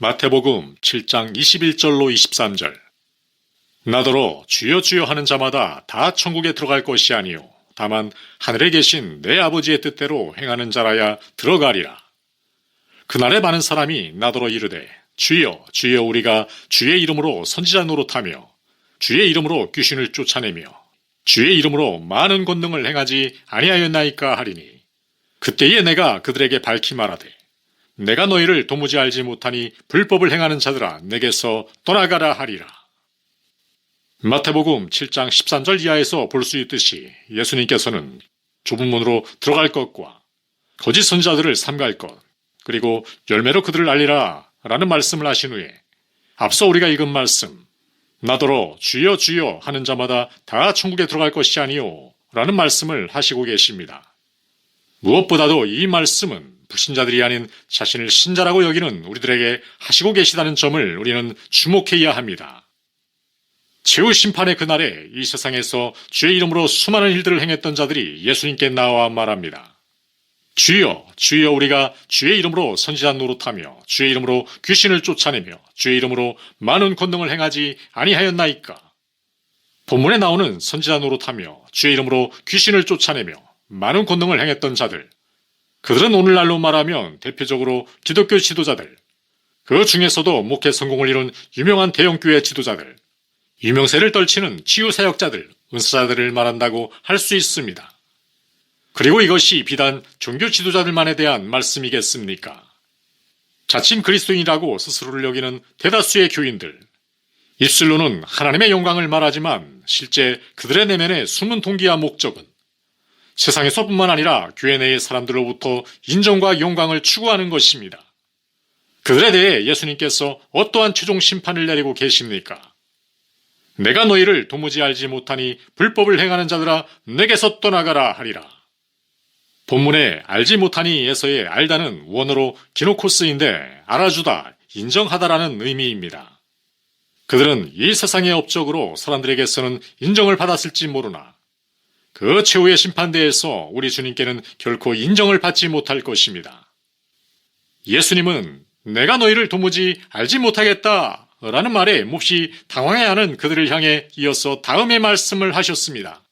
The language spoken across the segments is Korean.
마태복음 7장 21절로 23절. 나더러 주여 주여 하는 자마다 다 천국에 들어갈 것이 아니요 다만 하늘에 계신 내 아버지의 뜻대로 행하는 자라야 들어가리라. 그날에 많은 사람이 나더러 이르되 주여 주여 우리가 주의 이름으로 선지자 노릇하며 주의 이름으로 귀신을 쫓아내며 주의 이름으로 많은 권능을 행하지 아니하였나이까 하리니, 그때에 내가 그들에게 밝히 말하되 내가 너희를 도무지 알지 못하니 불법을 행하는 자들아 내게서 떠나가라 하리라. 마태복음 7장 13절 이하에서 볼 수 있듯이 예수님께서는 좁은 문으로 들어갈 것과 거짓 선지자들을 삼갈 것, 그리고 열매로 그들을 알리라 라는 말씀을 하신 후에 앞서 우리가 읽은 말씀, 나더러 주여 주여 하는 자마다 다 천국에 들어갈 것이 아니요 라는 말씀을 하시고 계십니다. 무엇보다도 이 말씀은 불신자들이 아닌 자신을 신자라고 여기는 우리들에게 하시고 계시다는 점을 우리는 주목해야 합니다. 최후 심판의 그날에 이 세상에서 주의 이름으로 수많은 일들을 행했던 자들이 예수님께 나와 말합니다. 주여 주여 우리가 주의 이름으로 선지자 노릇하며 주의 이름으로 귀신을 쫓아내며 주의 이름으로 많은 권능을 행하지 아니하였나이까. 본문에 나오는 선지자 노릇하며 주의 이름으로 귀신을 쫓아내며 많은 권능을 행했던 자들, 그들은 오늘날로 말하면 대표적으로 기독교 지도자들, 그 중에서도 목회 성공을 이룬 유명한 대형교회 지도자들, 유명세를 떨치는 치유사역자들, 은사자들을 말한다고 할 수 있습니다. 그리고 이것이 비단 종교 지도자들만에 대한 말씀이겠습니까? 자칭 그리스도인이라고 스스로를 여기는 대다수의 교인들, 입술로는 하나님의 영광을 말하지만 실제 그들의 내면의 숨은 동기와 목적은 세상에서뿐만 아니라 교회 내의 사람들로부터 인정과 영광을 추구하는 것입니다. 그들에 대해 예수님께서 어떠한 최종 심판을 내리고 계십니까? 내가 너희를 도무지 알지 못하니 불법을 행하는 자들아 내게서 떠나가라 하리라. 본문에 알지 못하니에서의 알다는 원어로 기노코스인데 알아주다, 인정하다라는 의미입니다. 그들은 이 세상의 업적으로 사람들에게서는 인정을 받았을지 모르나 그 최후의 심판대에서 우리 주님께는 결코 인정을 받지 못할 것입니다. 예수님은 내가 너희를 도무지 알지 못하겠다 라는 말에 몹시 당황해하는 그들을 향해 이어서 다음의 말씀을 하셨습니다.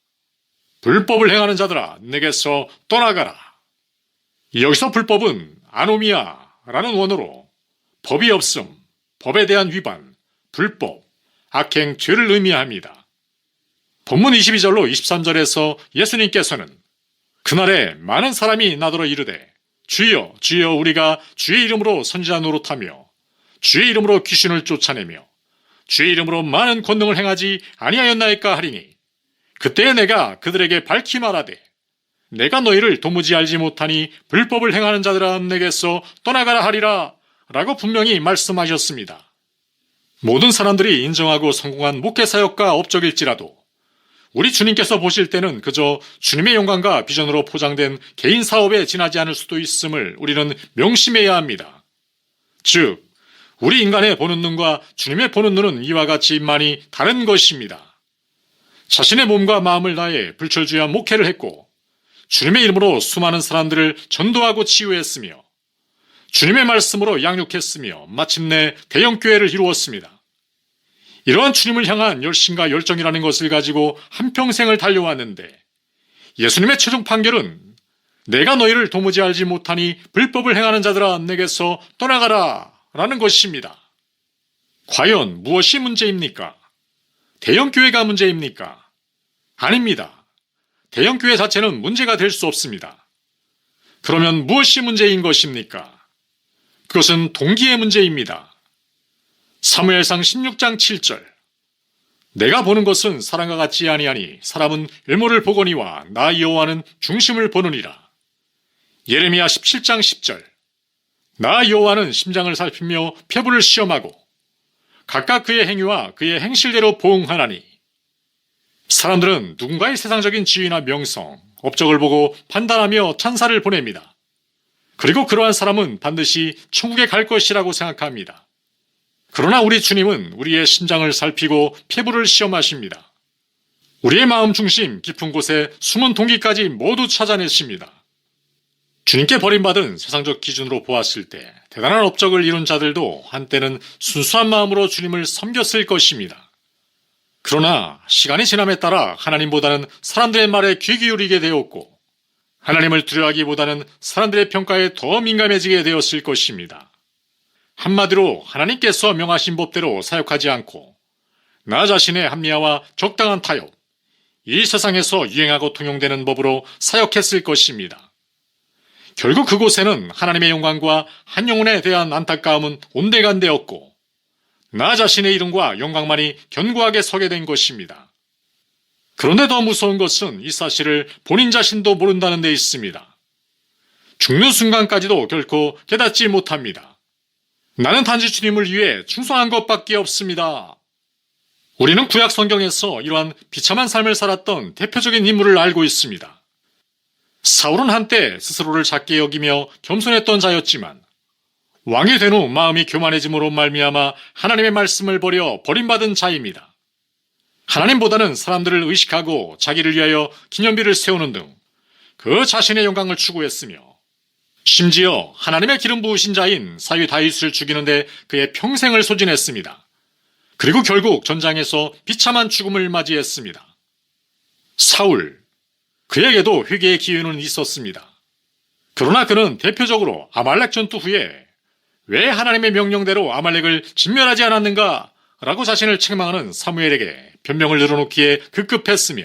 불법을 행하는 자들아 내게서 떠나가라. 여기서 불법은 아노미아라는 원어로 법이 없음, 법에 대한 위반, 불법, 악행, 죄를 의미합니다. 본문 22절로 23절에서 예수님께서는 그날에 많은 사람이 나더러 이르되 주여 주여 우리가 주의 이름으로 선지자 노릇하며 주의 이름으로 귀신을 쫓아내며 주의 이름으로 많은 권능을 행하지 아니하였나이까 하리니, 그때에 내가 그들에게 밝히 말하되 내가 너희를 도무지 알지 못하니 불법을 행하는 자들아 내게서 떠나가라 하리라 라고 분명히 말씀하셨습니다. 모든 사람들이 인정하고 성공한 목회사역과 업적일지라도 우리 주님께서 보실 때는 그저 주님의 영광과 비전으로 포장된 개인 사업에 지나지 않을 수도 있음을 우리는 명심해야 합니다. 즉, 우리 인간의 보는 눈과 주님의 보는 눈은 이와 같이 많이 다른 것입니다. 자신의 몸과 마음을 다해 불철주야 목회를 했고 주님의 이름으로 수많은 사람들을 전도하고 치유했으며 주님의 말씀으로 양육했으며 마침내 대형교회를 이루었습니다. 이러한 주님을 향한 열심과 열정이라는 것을 가지고 한평생을 달려왔는데 예수님의 최종 판결은 내가 너희를 도무지 알지 못하니 불법을 행하는 자들아 내게서 떠나가라 라는 것입니다. 과연 무엇이 문제입니까? 대형교회가 문제입니까? 아닙니다. 대형교회 자체는 문제가 될 수 없습니다. 그러면 무엇이 문제인 것입니까? 그것은 동기의 문제입니다. 사무엘상 16장 7절. 내가 보는 것은 사람과 같지 아니하니 사람은 외모를 보거니와 나 여호와는 중심을 보느니라. 예레미야 17장 10절. 나 여호와는 심장을 살피며 폐부를 시험하고 각각 그의 행위와 그의 행실대로 보응하나니. 사람들은 누군가의 세상적인 지위나 명성, 업적을 보고 판단하며 찬사를 보냅니다. 그리고 그러한 사람은 반드시 천국에 갈 것이라고 생각합니다. 그러나 우리 주님은 우리의 심장을 살피고 폐부를 시험하십니다. 우리의 마음 중심 깊은 곳에 숨은 동기까지 모두 찾아내십니다. 주님께 버림받은 세상적 기준으로 보았을 때 대단한 업적을 이룬 자들도 한때는 순수한 마음으로 주님을 섬겼을 것입니다. 그러나 시간이 지남에 따라 하나님보다는 사람들의 말에 귀 기울이게 되었고 하나님을 두려워하기보다는 사람들의 평가에 더 민감해지게 되었을 것입니다. 한마디로 하나님께서 명하신 법대로 사역하지 않고 나 자신의 합리화와 적당한 타협, 이 세상에서 유행하고 통용되는 법으로 사역했을 것입니다. 결국 그곳에는 하나님의 영광과 한 영혼에 대한 안타까움은 온데간데였고 나 자신의 이름과 영광만이 견고하게 서게 된 것입니다. 그런데 더 무서운 것은 이 사실을 본인 자신도 모른다는 데 있습니다. 죽는 순간까지도 결코 깨닫지 못합니다. 나는 단지 주님을 위해 충성한 것밖에 없습니다. 우리는 구약 성경에서 이러한 비참한 삶을 살았던 대표적인 인물을 알고 있습니다. 사울은 한때 스스로를 작게 여기며 겸손했던 자였지만 왕이 된 후 마음이 교만해짐으로 말미암아 하나님의 말씀을 버려 버림받은 자입니다. 하나님보다는 사람들을 의식하고 자기를 위하여 기념비를 세우는 등 그 자신의 영광을 추구했으며 심지어 하나님의 기름 부으신 자인 사위 다윗을 죽이는데 그의 평생을 소진했습니다. 그리고 결국 전장에서 비참한 죽음을 맞이했습니다. 사울, 그에게도 회개의 기회는 있었습니다. 그러나 그는 대표적으로 아말렉 전투 후에 왜 하나님의 명령대로 아말렉을 진멸하지 않았는가 라고 자신을 책망하는 사무엘에게 변명을 늘어놓기에 급급했으며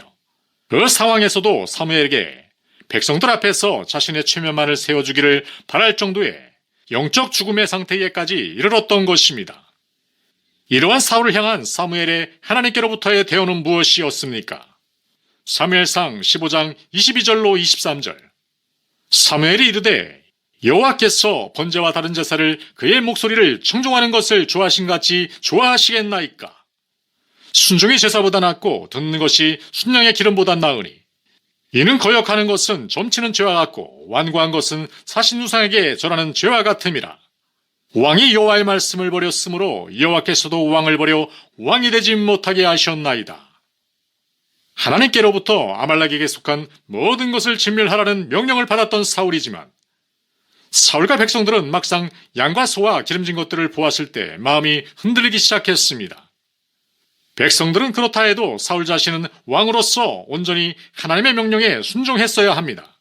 그 상황에서도 사무엘에게 백성들 앞에서 자신의 최면만을 세워주기를 바랄 정도의 영적 죽음의 상태에까지 이르렀던 것입니다. 이러한 사울을 향한 사무엘의 하나님께로부터의 대언은 무엇이었습니까? 사무엘상 15장 22절로 23절. 사무엘이 이르되 여호와께서 번제와 다른 제사를 그의 목소리를 청종하는 것을 좋아하신같이 좋아하시겠나이까? 순종이 제사보다 낫고 듣는 것이 순양의 기름보다 나으니 이는 거역하는 것은 점치는 죄와 같고 완고한 것은 사신우상에게 절하는 죄와 같음이라. 왕이 여호와의 말씀을 버렸으므로 여호와께서도 왕을 버려 왕이 되지 못하게 하셨나이다. 하나님께로부터 아말렉에게 속한 모든 것을 진멸하라는 명령을 받았던 사울이지만 사울과 백성들은 막상 양과 소와 기름진 것들을 보았을 때 마음이 흔들리기 시작했습니다. 백성들은 그렇다 해도 사울 자신은 왕으로서 온전히 하나님의 명령에 순종했어야 합니다.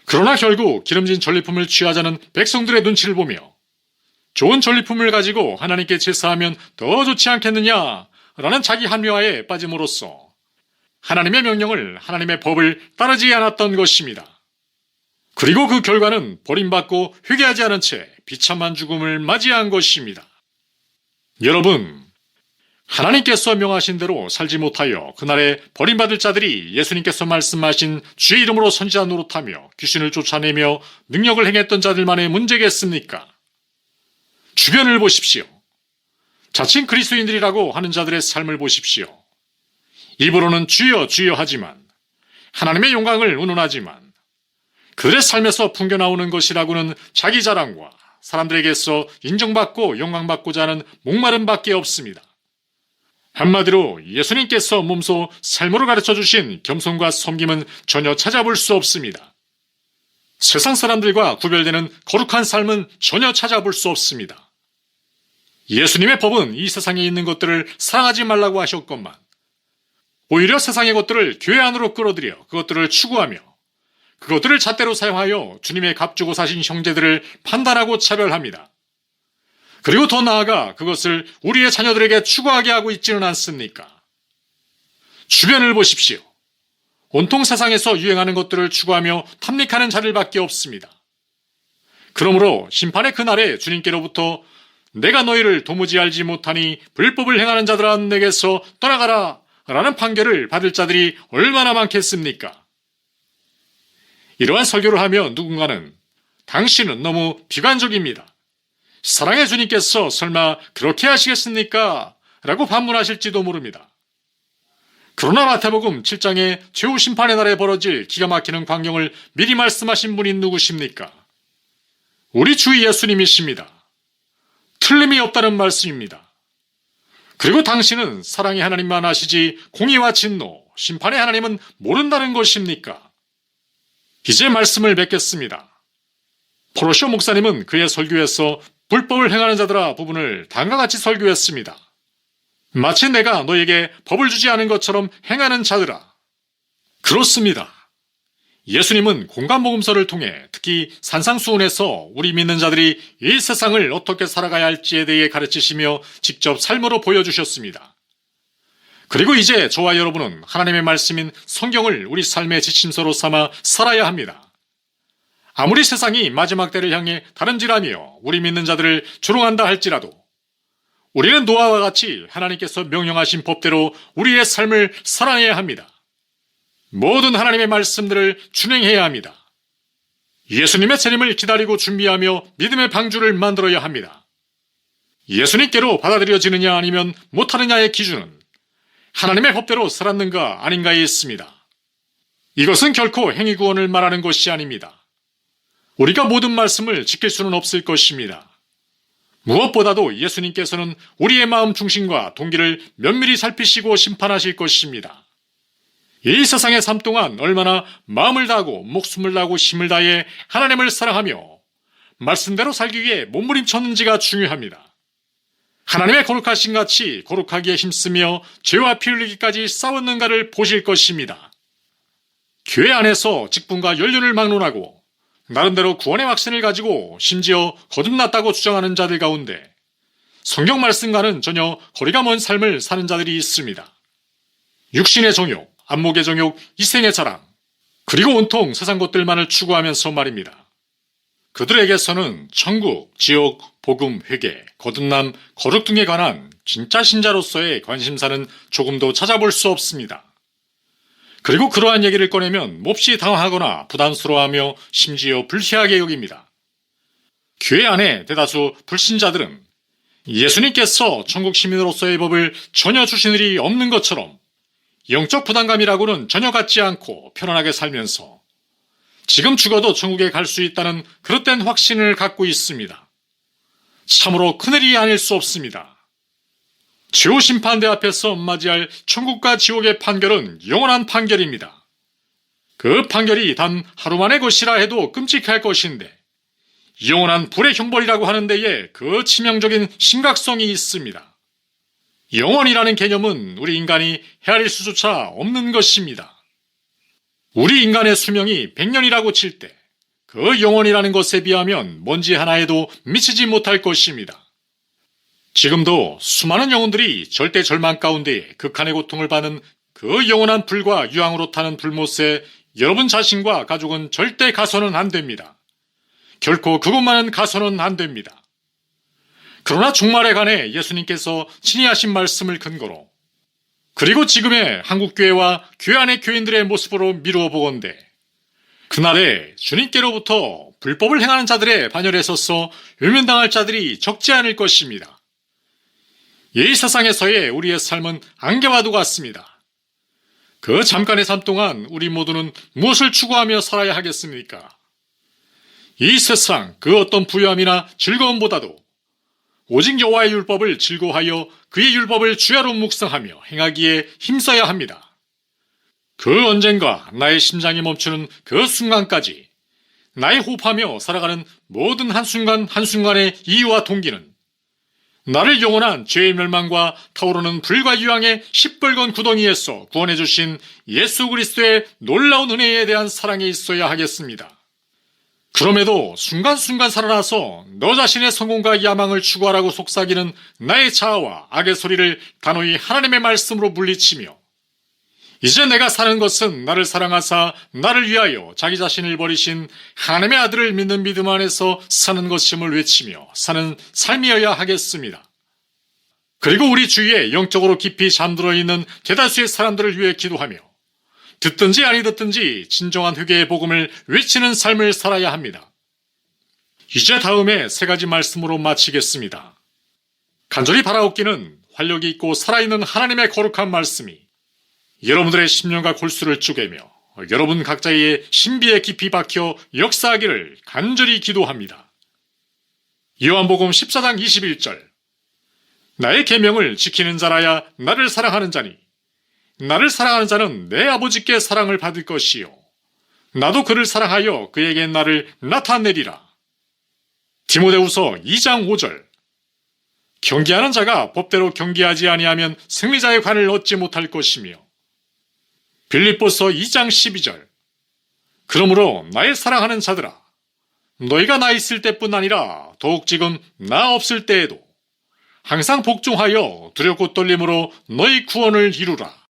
그러나 결국 기름진 전리품을 취하자는 백성들의 눈치를 보며 좋은 전리품을 가지고 하나님께 제사하면 더 좋지 않겠느냐라는 자기 합리화에 빠짐으로써 하나님의 명령을, 하나님의 법을 따르지 않았던 것입니다. 그리고 그 결과는 버림받고 회개하지 않은 채 비참한 죽음을 맞이한 것입니다. 여러분, 하나님께서 명하신 대로 살지 못하여 그날에 버림받을 자들이 예수님께서 말씀하신 주의 이름으로 선지자 노릇하며 귀신을 쫓아내며 능력을 행했던 자들만의 문제겠습니까? 주변을 보십시오. 자칭 그리스도인들이라고 하는 자들의 삶을 보십시오. 입으로는 주여 주여 하지만 하나님의 영광을 운운하지만 그들의 삶에서 풍겨나오는 것이라고는 자기 자랑과 사람들에게서 인정받고 영광받고자 하는 목마름 밖에 없습니다. 한마디로 예수님께서 몸소 삶으로 가르쳐주신 겸손과 섬김은 전혀 찾아볼 수 없습니다. 세상 사람들과 구별되는 거룩한 삶은 전혀 찾아볼 수 없습니다. 예수님의 법은 이 세상에 있는 것들을 사랑하지 말라고 하셨건만 오히려 세상의 것들을 교회 안으로 끌어들여 그것들을 추구하며 그것들을 잣대로 사용하여 주님의 값주고 사신 형제들을 판단하고 차별합니다. 그리고 더 나아가 그것을 우리의 자녀들에게 추구하게 하고 있지는 않습니까? 주변을 보십시오. 온통 세상에서 유행하는 것들을 추구하며 탐닉하는 자들밖에 없습니다. 그러므로 심판의 그날에 주님께로부터 내가 너희를 도무지 알지 못하니 불법을 행하는 자들아 내게서 떠나가라 라는 판결을 받을 자들이 얼마나 많겠습니까? 이러한 설교를 하며 누군가는 당신은 너무 비관적입니다. 사랑의 주님께서 설마 그렇게 하시겠습니까? 라고 반문하실지도 모릅니다. 그러나 마태복음 7장에 최후 심판의 날에 벌어질 기가 막히는 광경을 미리 말씀하신 분이 누구십니까? 우리 주 예수님이십니다. 틀림이 없다는 말씀입니다. 그리고 당신은 사랑의 하나님만 아시지 공의와 진노, 심판의 하나님은 모른다는 것입니까? 이제 말씀을 맺겠습니다. 포로쇼 목사님은 그의 설교에서 불법을 행하는 자들아 부분을 다음과 같이 설교했습니다. 마치 내가 너에게 법을 주지 않은 것처럼 행하는 자들아. 그렇습니다. 예수님은 공간복음서를 통해 특히 산상수훈에서 우리 믿는 자들이 이 세상을 어떻게 살아가야 할지에 대해 가르치시며 직접 삶으로 보여주셨습니다. 그리고 이제 저와 여러분은 하나님의 말씀인 성경을 우리 삶의 지침서로 삼아 살아야 합니다. 아무리 세상이 마지막 때를 향해 다름질하며 우리 믿는 자들을 조롱한다 할지라도 우리는 노아와 같이 하나님께서 명령하신 법대로 우리의 삶을 살아내야 합니다. 모든 하나님의 말씀들을 준행해야 합니다. 예수님의 재림을 기다리고 준비하며 믿음의 방주를 만들어야 합니다. 예수님께로 받아들여지느냐 아니면 못하느냐의 기준은 하나님의 법대로 살았는가 아닌가에 있습니다. 이것은 결코 행위구원을 말하는 것이 아닙니다. 우리가 모든 말씀을 지킬 수는 없을 것입니다. 무엇보다도 예수님께서는 우리의 마음 중심과 동기를 면밀히 살피시고 심판하실 것입니다. 이 세상의 삶 동안 얼마나 마음을 다하고 목숨을 다하고 힘을 다해 하나님을 사랑하며 말씀대로 살기 위해 몸부림쳤는지가 중요합니다. 하나님의 거룩하신 같이 거룩하기에 힘쓰며 죄와 피 흘리기까지 싸웠는가를 보실 것입니다. 교회 안에서 직분과 연륜을 막론하고 나름대로 구원의 확신을 가지고 심지어 거듭났다고 주장하는 자들 가운데 성경 말씀과는 전혀 거리가 먼 삶을 사는 자들이 있습니다. 육신의 정욕, 안목의 정욕, 이생의 자랑, 그리고 온통 세상 것들만을 추구하면서 말입니다. 그들에게서는 천국, 지옥, 복음, 회개, 거듭남, 거룩 등에 관한 진짜 신자로서의 관심사는 조금도 찾아볼 수 없습니다. 그리고 그러한 얘기를 꺼내면 몹시 당황하거나 부담스러워하며 심지어 불쾌하게 여깁니다. 교회 안에 대다수 불신자들은 예수님께서 천국 시민으로서의 법을 전혀 주신 일이 없는 것처럼 영적 부담감이라고는 전혀 갖지 않고 편안하게 살면서 지금 죽어도 천국에 갈 수 있다는 그릇된 확신을 갖고 있습니다. 참으로 큰일이 아닐 수 없습니다. 최후 심판대 앞에서 맞이할 천국과 지옥의 판결은 영원한 판결입니다. 그 판결이 단 하루 만의 것이라 해도 끔찍할 것인데 영원한 불의 형벌이라고 하는 데에 그 치명적인 심각성이 있습니다. 영원이라는 개념은 우리 인간이 헤아릴 수조차 없는 것입니다. 우리 인간의 수명이 100년이라고 칠 때 그 영원이라는 것에 비하면 먼지 하나에도 미치지 못할 것입니다. 지금도 수많은 영혼들이 절대 절망 가운데 극한의 고통을 받는 그 영원한 불과 유황으로 타는 불못에 여러분 자신과 가족은 절대 가서는 안 됩니다. 결코 그곳만은 가서는 안 됩니다. 그러나 종말에 관해 예수님께서 친히 하신 말씀을 근거로 그리고 지금의 한국교회와 교회 안의 교인들의 모습으로 미루어 보건대 그날에 주님께로부터 불법을 행하는 자들의 반열에 서서 외면당할 자들이 적지 않을 것입니다. 이 세상에서의 우리의 삶은 안개와도 같습니다. 그 잠깐의 삶 동안 우리 모두는 무엇을 추구하며 살아야 하겠습니까? 이 세상 그 어떤 부유함이나 즐거움보다도 오직 여호와의 율법을 즐거워하여 그의 율법을 주야로 묵상하며 행하기에 힘써야 합니다. 그 언젠가 나의 심장이 멈추는 그 순간까지 나의 호흡하며 살아가는 모든 한순간 한순간의 이유와 동기는 나를 영원한 죄의 멸망과 타오르는 불과 유황의 시뻘건 구덩이에서 구원해 주신 예수 그리스도의 놀라운 은혜에 대한 사랑에 있어야 하겠습니다. 그럼에도 순간순간 살아나서 너 자신의 성공과 야망을 추구하라고 속삭이는 나의 자아와 악의 소리를 단호히 하나님의 말씀으로 물리치며 이제 내가 사는 것은 나를 사랑하사 나를 위하여 자기 자신을 버리신 하나님의 아들을 믿는 믿음 안에서 사는 것임을 외치며 사는 삶이어야 하겠습니다. 그리고 우리 주위에 영적으로 깊이 잠들어 있는 대다수의 사람들을 위해 기도하며 듣든지 아니 듣든지 진정한 회개의 복음을 외치는 삶을 살아야 합니다. 이제 다음에 세 가지 말씀으로 마치겠습니다. 간절히 바라옵기는 활력이 있고 살아있는 하나님의 거룩한 말씀이 여러분들의 심령과 골수를 쪼개며 여러분 각자의 신비에 깊이 박혀 역사하기를 간절히 기도합니다. 요한복음 14장 21절 나의 계명을 지키는 자라야 나를 사랑하는 자니 나를 사랑하는 자는 내 아버지께 사랑을 받을 것이요 나도 그를 사랑하여 그에게 나를 나타내리라. 디모데후서 2장 5절. 경계하는 자가 법대로 경계하지 아니하면 승리자의 관을 얻지 못할 것이며, 빌립보서 2장 12절. 그러므로 나의 사랑하는 자들아, 너희가 나 있을 때뿐 아니라 더욱 지금 나 없을 때에도 항상 복종하여 두렵고 떨림으로 너희 구원을 이루라.